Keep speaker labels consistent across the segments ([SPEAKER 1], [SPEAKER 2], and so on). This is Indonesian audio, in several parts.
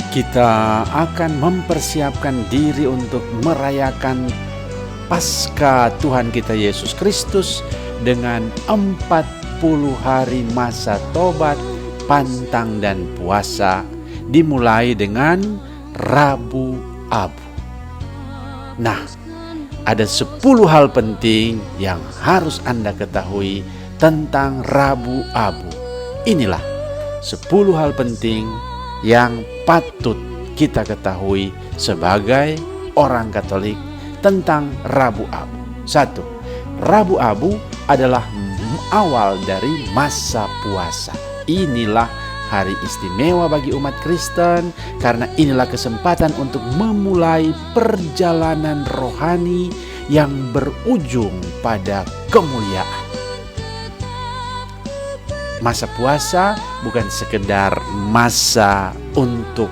[SPEAKER 1] Kita akan mempersiapkan diri untuk merayakan Paskah Tuhan kita Yesus Kristus dengan 40 hari masa tobat, pantang dan puasa, dimulai dengan Rabu Abu. Nah, ada 10 hal penting yang harus Anda ketahui tentang Rabu Abu. Inilah 10 hal penting yang patut kita ketahui sebagai orang Katolik tentang Rabu Abu. 1. Rabu Abu adalah awal dari masa puasa. Inilah hari istimewa bagi umat Kristen karena inilah kesempatan untuk memulai perjalanan rohani yang berujung pada kemuliaan. Masa puasa bukan sekedar masa untuk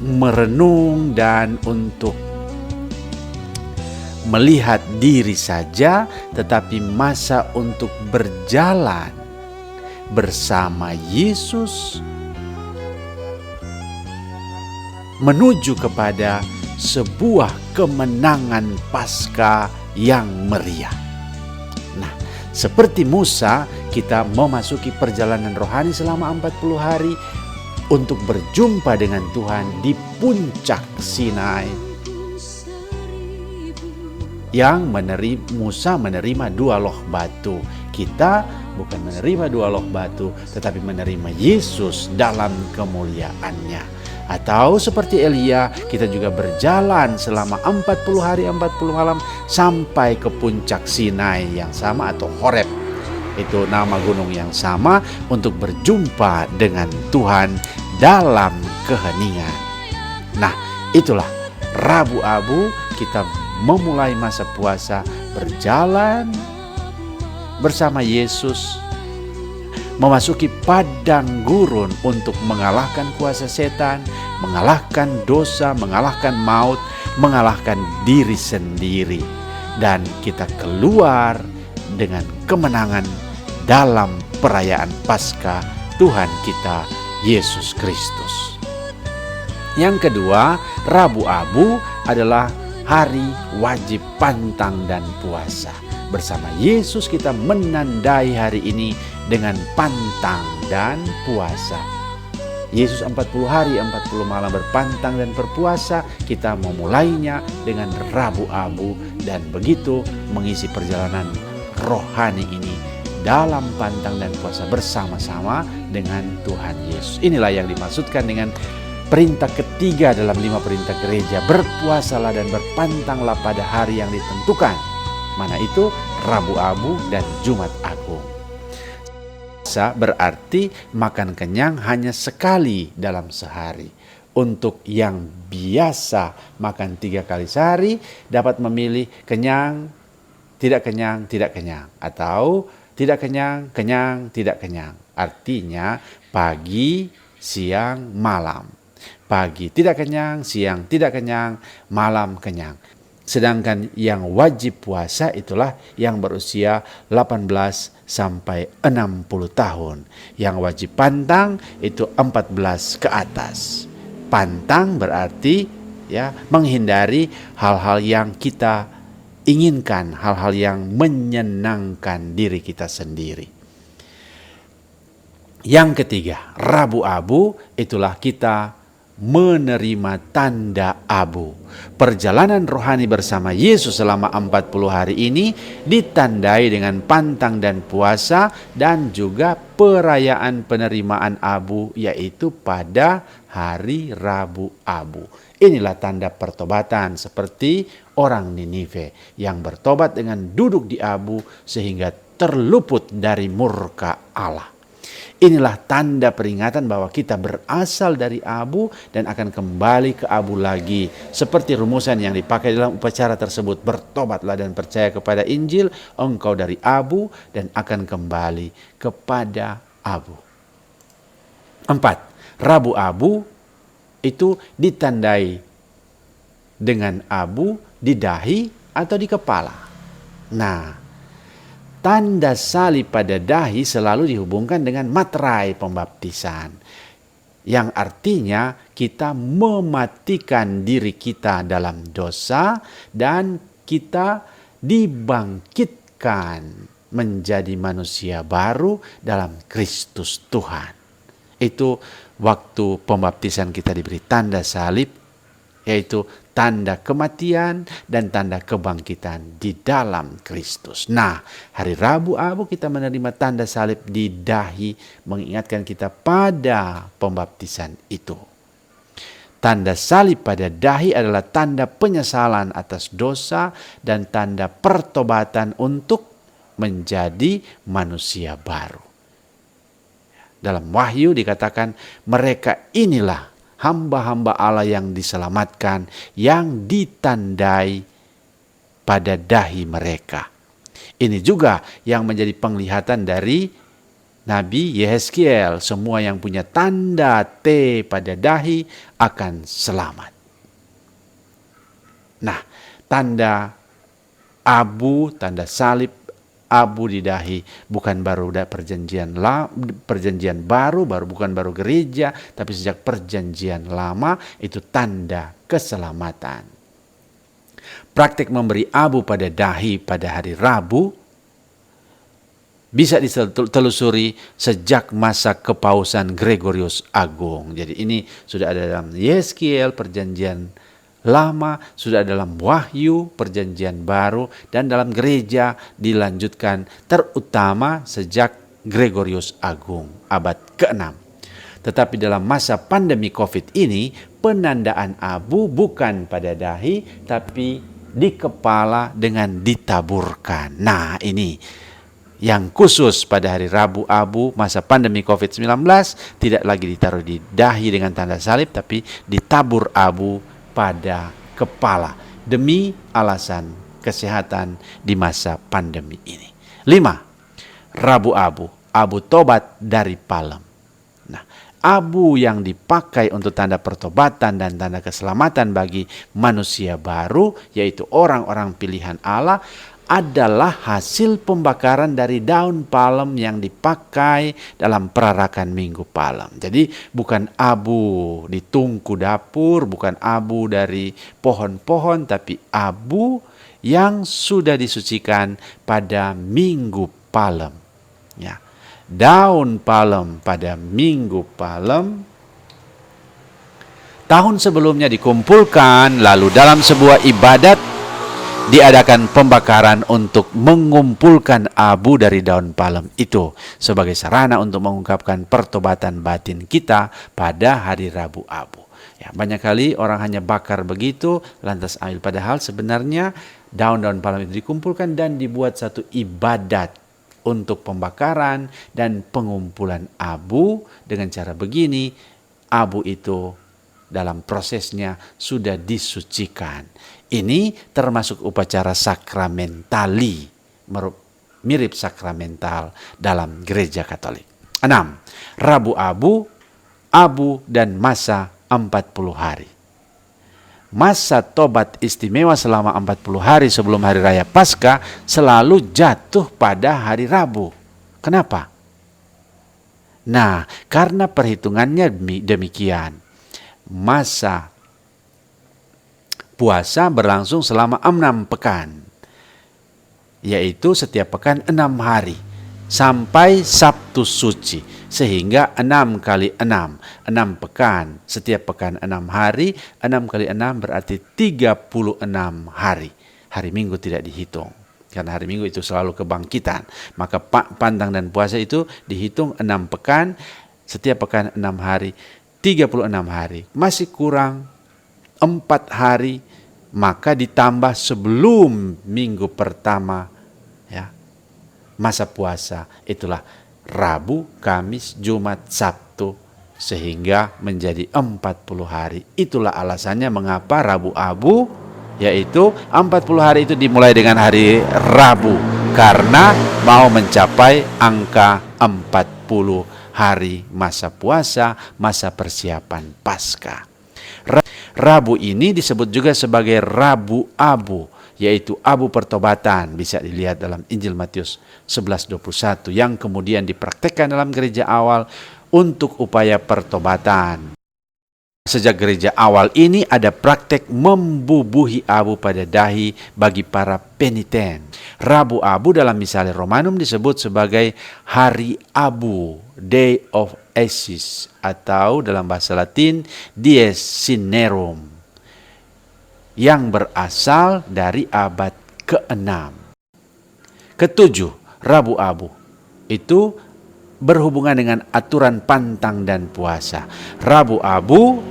[SPEAKER 1] merenung dan untuk melihat diri saja, tetapi masa untuk berjalan bersama Yesus menuju kepada sebuah kemenangan Paskah yang meriah. Seperti Musa, kita memasuki perjalanan rohani selama 40 hari untuk berjumpa dengan Tuhan di puncak Sinai yang Musa menerima 2 loh batu. Kita bukan menerima 2 loh batu, tetapi menerima Yesus dalam kemuliaannya. Atau seperti Elia, kita juga berjalan selama 40 hari 40 malam sampai ke puncak Sinai yang sama atau Horeb. Itu nama gunung yang sama untuk berjumpa dengan Tuhan dalam keheningan. Nah, itulah Rabu Abu, kita memulai masa puasa berjalan bersama Yesus, memasuki padang gurun untuk mengalahkan kuasa setan, mengalahkan dosa, mengalahkan maut, mengalahkan diri sendiri. Dan kita keluar dengan kemenangan dalam perayaan Paskah Tuhan kita Yesus Kristus. Yang kedua, Rabu Abu adalah hari wajib pantang dan puasa. Bersama Yesus kita menandai hari ini dengan pantang dan puasa. Yesus 40 hari 40 malam berpantang dan berpuasa, kita memulainya dengan Rabu Abu dan begitu mengisi perjalanan rohani ini dalam pantang dan puasa bersama-sama dengan Tuhan Yesus. Inilah yang dimaksudkan dengan perintah ketiga dalam 5 perintah gereja, berpuasalah dan berpantanglah pada hari yang ditentukan. Mana itu? Rabu Abu dan Jumat Agung. Puasa berarti makan kenyang hanya sekali dalam sehari. Untuk yang biasa makan 3 kali sehari dapat memilih kenyang, tidak kenyang, tidak kenyang. Atau tidak kenyang, kenyang, tidak kenyang. Artinya pagi, siang, malam. Pagi tidak kenyang, siang tidak kenyang, malam kenyang. Sedangkan yang wajib puasa itulah yang berusia 18 sampai 60 tahun. Yang wajib pantang itu 14 ke atas. Pantang berarti menghindari hal-hal yang kita inginkan, hal-hal yang menyenangkan diri kita sendiri. Yang ketiga, Rabu Abu itulah kita menerima tanda abu. Perjalanan rohani bersama Yesus selama 40 hari ini ditandai dengan pantang dan puasa dan juga perayaan penerimaan abu, yaitu pada hari Rabu Abu. Inilah tanda pertobatan seperti orang Ninive yang bertobat dengan duduk di abu sehingga terluput dari murka Allah. Inilah tanda peringatan bahwa kita berasal dari abu dan akan kembali ke abu lagi. Seperti rumusan yang dipakai dalam upacara tersebut, bertobatlah dan percaya kepada Injil, engkau dari abu dan akan kembali kepada abu. 4. Rabu Abu itu ditandai dengan abu di dahi atau di kepala. Nah, tanda salib pada dahi selalu dihubungkan dengan materai pembaptisan. yang artinya kita mematikan diri kita dalam dosa dan kita dibangkitkan menjadi manusia baru dalam Kristus Tuhan. Itu waktu pembaptisan kita diberi tanda salib, yaitu tanda kematian dan tanda kebangkitan di dalam Kristus. Nah, hari Rabu Abu kita menerima tanda salib di dahi, mengingatkan kita pada pembaptisan itu. Tanda salib pada dahi adalah tanda penyesalan atas dosa dan tanda pertobatan untuk menjadi manusia baru. Dalam Wahyu dikatakan, mereka inilah hamba-hamba Allah yang diselamatkan, yang ditandai pada dahi mereka. Ini juga yang menjadi penglihatan dari Nabi Yehezkiel. Semua yang punya tanda T pada dahi akan selamat. Nah, tanda abu, tanda salib, abu di dahi bukan baru perjanjian baru, bukan baru gereja, tapi sejak perjanjian lama itu tanda keselamatan. Praktik memberi abu pada dahi pada hari Rabu bisa ditelusuri sejak masa kepausan Gregorius Agung. Jadi ini sudah ada dalam Yehezkiel perjanjian lama, sudah dalam Wahyu perjanjian baru, dan dalam gereja dilanjutkan terutama sejak Gregorius Agung abad ke-6. Tetapi dalam masa pandemi COVID ini, penandaan abu bukan pada dahi tapi di kepala dengan ditaburkan. Nah, ini yang khusus pada hari Rabu Abu masa pandemi COVID-19, tidak lagi ditaruh di dahi dengan tanda salib, tapi ditabur abu pada kepala demi alasan kesehatan di masa pandemi ini. 5. Rabu Abu, abu tobat dari palem. Nah, abu yang dipakai untuk tanda pertobatan dan tanda keselamatan bagi manusia baru, yaitu orang-orang pilihan Allah, adalah hasil pembakaran dari daun palem yang dipakai dalam perarakan Minggu Palem. Jadi bukan abu di tungku dapur, bukan abu dari pohon-pohon, tapi abu yang sudah disucikan pada Minggu Palem. Ya. Daun palem pada Minggu Palem tahun sebelumnya dikumpulkan, lalu dalam sebuah ibadat diadakan pembakaran untuk mengumpulkan abu dari daun palem itu sebagai sarana untuk mengungkapkan pertobatan batin kita pada hari Rabu Abu. Ya, banyak kali orang hanya bakar begitu lantas ambil, padahal sebenarnya daun-daun palem itu dikumpulkan dan dibuat satu ibadat untuk pembakaran dan pengumpulan abu. Dengan cara begini, abu itu dalam prosesnya sudah disucikan. Ini termasuk upacara sakramentali, mirip sakramental dalam gereja Katolik. 6. Rabu Abu, abu dan masa 40 hari. Masa tobat istimewa selama 40 hari sebelum hari raya Paskah selalu jatuh pada hari Rabu. Kenapa? Nah, karena perhitungannya demikian. Masa puasa berlangsung selama 6 pekan, yaitu setiap pekan 6 hari sampai Sabtu Suci, sehingga 6 kali 6, 6 pekan, setiap pekan 6 hari, 6 kali 6 berarti 36 hari. Hari Minggu tidak dihitung, karena hari Minggu itu selalu kebangkitan. Maka pantang dan puasa itu dihitung 6 pekan, setiap pekan 6 hari, 36 hari. Masih kurang 4 hari, maka ditambah sebelum minggu pertama, ya, masa puasa. Itulah Rabu, Kamis, Jumat, Sabtu, sehingga menjadi 40 hari. Itulah alasannya mengapa Rabu Abu, yaitu 40 hari itu dimulai dengan hari Rabu, karena mau mencapai angka 40 hari masa puasa, masa persiapan Paskah. Rabu ini disebut juga sebagai Rabu Abu, yaitu abu pertobatan. Bisa dilihat dalam Injil Matius 11:21 yang kemudian dipraktekkan dalam gereja awal untuk upaya pertobatan. Sejak gereja awal ini ada praktek membubuhi abu pada dahi bagi para peniten. Rabu abu dalam misalnya Romanum disebut sebagai hari abu, Day of Ashes, atau dalam bahasa Latin Dies Cinerum, yang berasal dari abad ke-6. Ketujuh, Rabu abu itu berhubungan dengan aturan pantang dan puasa. Rabu abu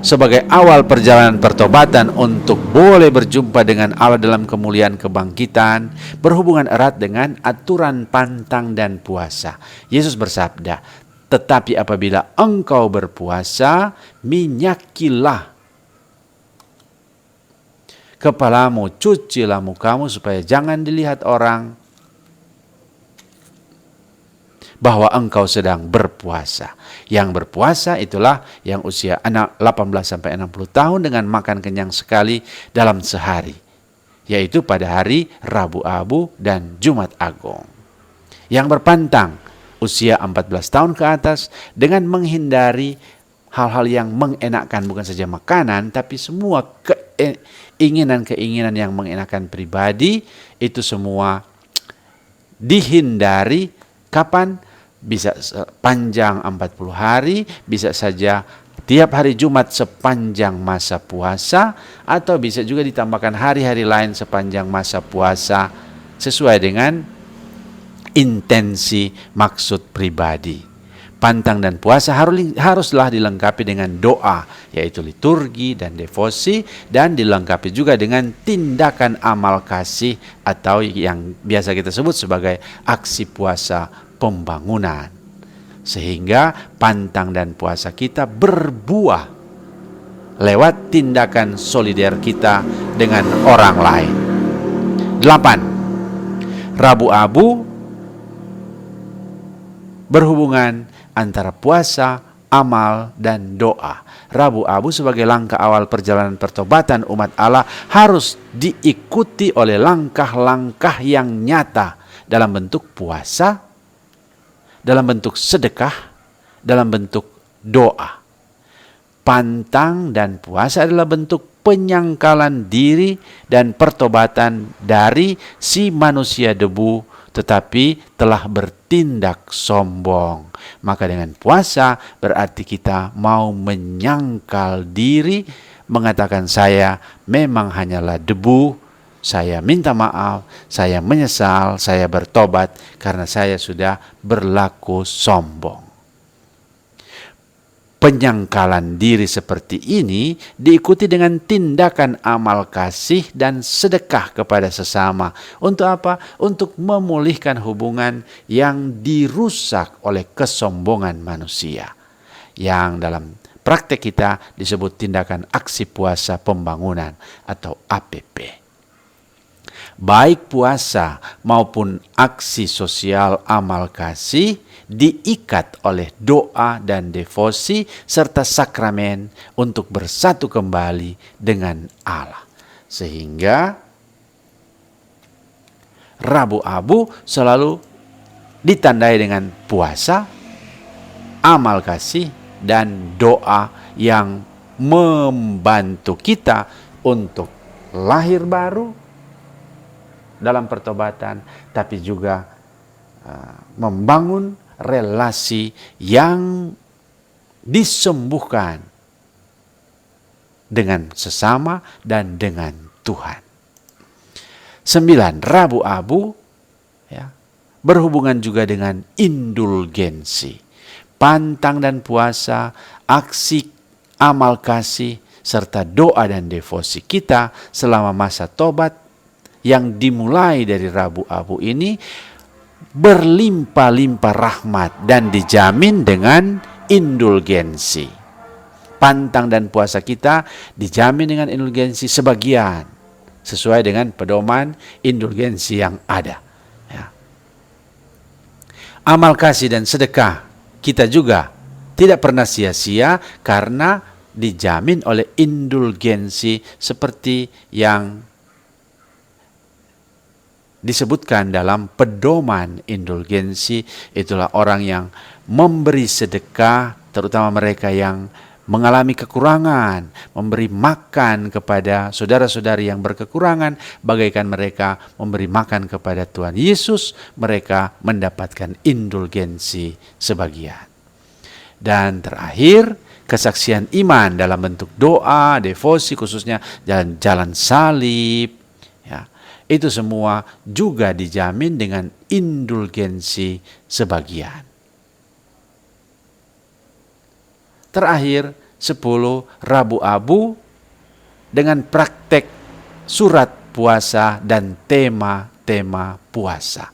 [SPEAKER 1] sebagai awal perjalanan pertobatan untuk boleh berjumpa dengan Allah dalam kemuliaan kebangkitan, berhubungan erat dengan aturan pantang dan puasa. Yesus bersabda, tetapi apabila engkau berpuasa, minyakilah kepalamu, cucilah mukamu supaya jangan dilihat orang bahwa engkau sedang berpuasa. Yang berpuasa itulah yang usia anak 18-60 tahun dengan makan kenyang sekali dalam sehari, yaitu pada hari Rabu Abu dan Jumat Agung. Yang berpantang usia 14 tahun ke atas dengan menghindari hal-hal yang mengenakkan, bukan saja makanan, tapi semua keinginan-keinginan yang mengenakkan pribadi, itu semua dihindari. Kapan? Bisa sepanjang 40 hari, bisa saja tiap hari Jumat sepanjang masa puasa, atau bisa juga ditambahkan hari-hari lain sepanjang masa puasa sesuai dengan intensi maksud pribadi. Pantang dan puasa haruslah dilengkapi dengan doa, yaitu liturgi dan devosi, dan dilengkapi juga dengan tindakan amal kasih atau yang biasa kita sebut sebagai aksi puasa pembangunan, sehingga pantang dan puasa kita berbuah lewat tindakan solidar kita dengan orang lain. 8. Rabu abu berhubungan antara puasa, amal, dan doa. Rabu abu sebagai langkah awal perjalanan pertobatan umat Allah harus diikuti oleh langkah-langkah yang nyata dalam bentuk puasa, dalam bentuk sedekah, dalam bentuk doa. Pantang dan puasa adalah bentuk penyangkalan diri dan pertobatan dari si manusia debu, tetapi telah bertindak sombong. Maka dengan puasa berarti kita mau menyangkal diri, mengatakan saya memang hanyalah debu, saya minta maaf, saya menyesal, saya bertobat karena saya sudah berlaku sombong. Penyangkalan diri seperti ini diikuti dengan tindakan amal kasih dan sedekah kepada sesama. Untuk apa? Untuk memulihkan hubungan yang dirusak oleh kesombongan manusia, yang dalam praktek kita disebut tindakan aksi puasa pembangunan atau APP. Baik puasa maupun aksi sosial amal kasih diikat oleh doa dan devosi serta sakramen untuk bersatu kembali dengan Allah. Sehingga Rabu abu selalu ditandai dengan puasa, amal kasih, dan doa yang membantu kita untuk lahir baru dalam pertobatan, tapi juga membangun relasi yang disembuhkan dengan sesama dan dengan Tuhan. 9. Rabu abu ya, berhubungan juga dengan indulgensi. Pantang dan puasa, aksi amal kasih, serta doa dan devosi kita selama masa tobat yang dimulai dari Rabu abu ini berlimpah-limpah rahmat dan dijamin dengan indulgensi. Pantang dan puasa kita dijamin dengan indulgensi sebagian sesuai dengan pedoman indulgensi yang ada. Ya. Amal kasih dan sedekah kita juga tidak pernah sia-sia karena dijamin oleh indulgensi seperti yang disebutkan dalam pedoman indulgensi, itulah orang yang memberi sedekah, terutama mereka yang mengalami kekurangan, memberi makan kepada saudara-saudari yang berkekurangan, bagaikan mereka memberi makan kepada Tuhan Yesus, mereka mendapatkan indulgensi sebagian. Dan terakhir, kesaksian iman dalam bentuk doa, devosi, khususnya jalan salib, ya, itu semua juga dijamin dengan indulgensi sebagian. Terakhir, 10 Rabu Abu dengan praktek surat puasa dan tema-tema puasa.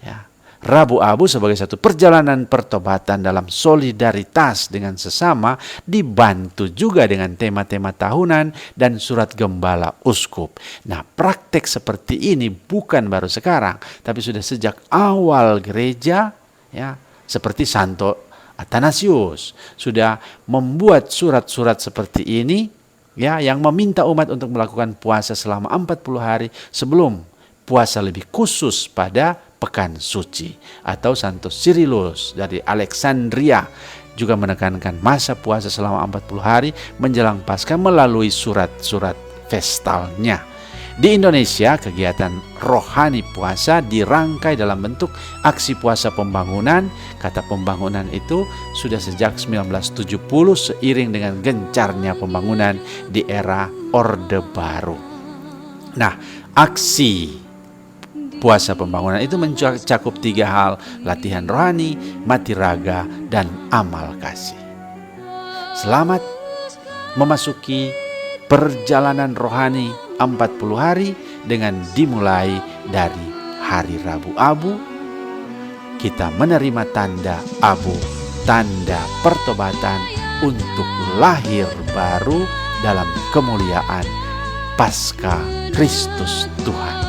[SPEAKER 1] Ya. Rabu Abu sebagai satu perjalanan pertobatan dalam solidaritas dengan sesama, dibantu juga dengan tema-tema tahunan dan surat gembala uskup. Nah, praktek seperti ini bukan baru sekarang, tapi sudah sejak awal gereja, ya, seperti Santo Athanasius sudah membuat surat-surat seperti ini, ya, yang meminta umat untuk melakukan puasa selama 40 hari sebelum puasa lebih khusus pada pekan suci. Atau Santo Cyrillus dari Alexandria juga menekankan masa puasa selama 40 hari menjelang Paskah melalui surat-surat vestalnya. Di Indonesia, kegiatan rohani puasa dirangkai dalam bentuk aksi puasa pembangunan. Kata pembangunan itu sudah sejak 1970 seiring dengan gencarnya pembangunan di era Orde Baru. Nah, aksi puasa pembangunan itu mencakup 3 hal: latihan rohani, mati raga, dan amal kasih. Selamat memasuki perjalanan rohani 40 hari dengan dimulai dari hari Rabu Abu. Kita menerima tanda abu, tanda pertobatan untuk lahir baru dalam kemuliaan Paskah Kristus Tuhan.